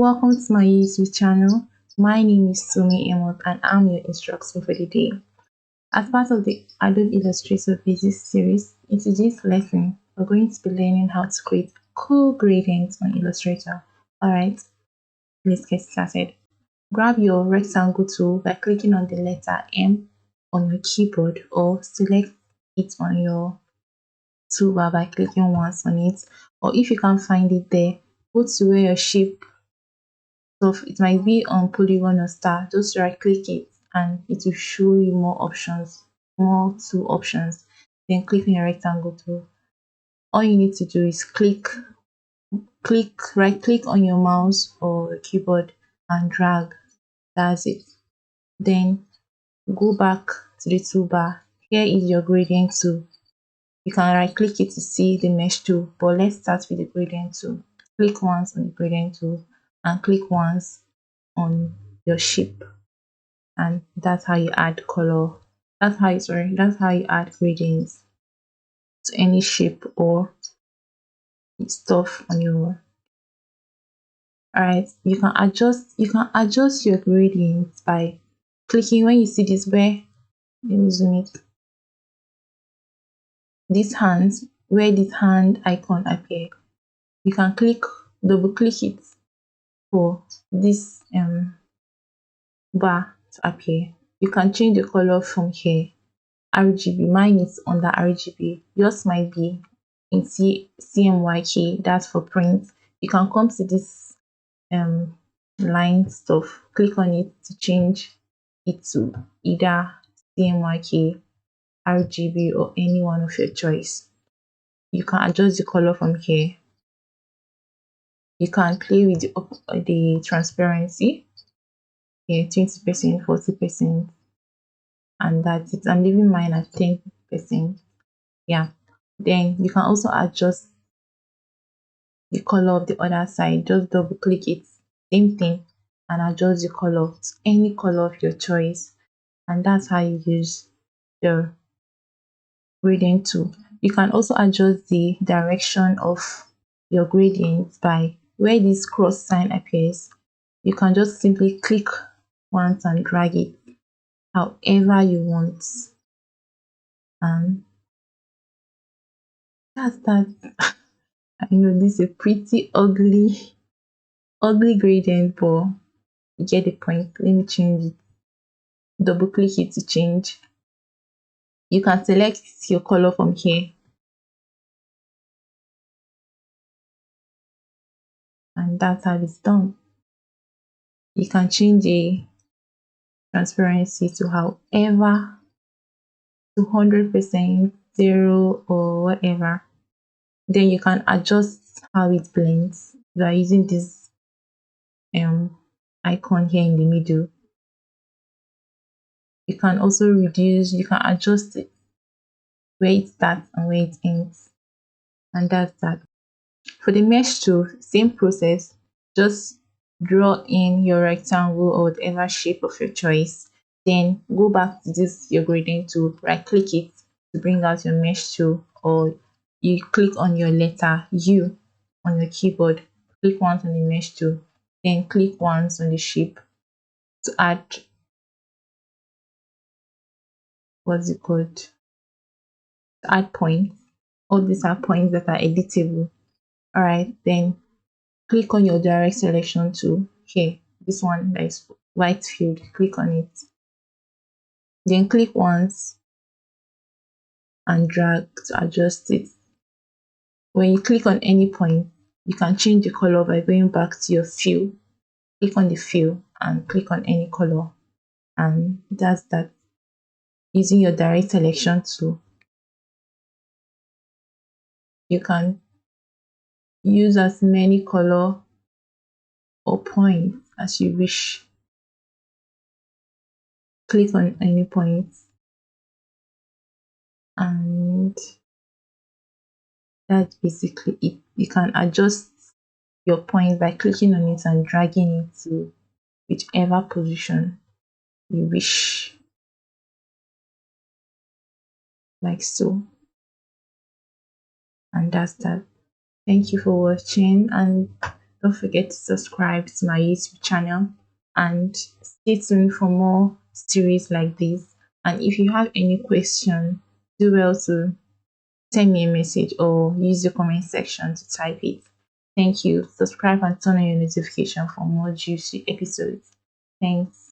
Welcome to my YouTube channel. My name is Sumi Emot and I'm your instructor for the day. As part of the Adobe Illustrator Basics series, in today's lesson, we're going to be learning how to create cool gradients on Illustrator. Alright, let's get started. Grab your rectangle tool by clicking on the letter M on your keyboard or select it on your toolbar by clicking once on it. Or if you can't find it there, go to where your shape stuff, it might be on polygon or star. Just right click it and it will show you more options, more two options. Then click on your rectangle tool. All you need to do is right click on your mouse or your keyboard and drag. That's it. Then go back to the toolbar. Here is your gradient tool. You can right click it to see the mesh tool, but let's start with the gradient tool. Click once on the gradient tool and click once on your shape, and that's how you add color. That's how you add gradients to any shape or stuff on your. Alright, you can adjust your gradients by clicking. When you see this, where let me zoom it, this hands, where this hand icon appear, you can double click it for this bar to appear. You can change the color from here. RGB, mine is under RGB, yours might be in CMYK, that's for print. You can come to this line stuff, click on it to change it to either CMYK, RGB, or any one of your choice. You can adjust the color from here. You can play with the transparency here, 20%, 40%, and that's it. I'm leaving mine at 10%. Yeah. Then you can also adjust the color of the other side. Just double click it, same thing, and adjust the color to any color of your choice. And that's how you use the gradient tool. You can also adjust the direction of your gradient by where this cross sign appears. You can just simply click once and drag it however you want. And that's that. I know this is a pretty ugly gradient, but you get the point. Let me change it. Double click it to change. You can select your color from here, and that's how it's done. You can change the transparency to however, to 100%, 0, or whatever. Then you can adjust how it blends. You are using this icon here in the middle. You can also reduce, you can adjust it where it starts and where it ends, and that's that. For the mesh tool, same process. Just draw in your rectangle or whatever shape of your choice. Then go back to this your gradient tool, right click it to bring out your mesh tool, or you click on your letter U on your keyboard, click once on the mesh tool, then click once on the shape to add, what's it called, to add points. All these are points that are editable. Alright, then click on your direct selection tool here, this one that is white field, click on it, then click once and drag to adjust it. When you click on any point, you can change the color by going back to your fill. Click on the fill and click on any color, and that's that. Using your direct selection tool, you can use as many color or points as you wish. Click on any point, and that's basically it. You can adjust your point by clicking on it and dragging it to whichever position you wish, like so. And that's that. Thank you for watching, and Don't forget to subscribe to my YouTube channel and stay tuned for more series like this. And if you have any question, do well to send me a message or use the comment section to type it. Thank you. Subscribe and turn on your notification for more juicy episodes. Thanks.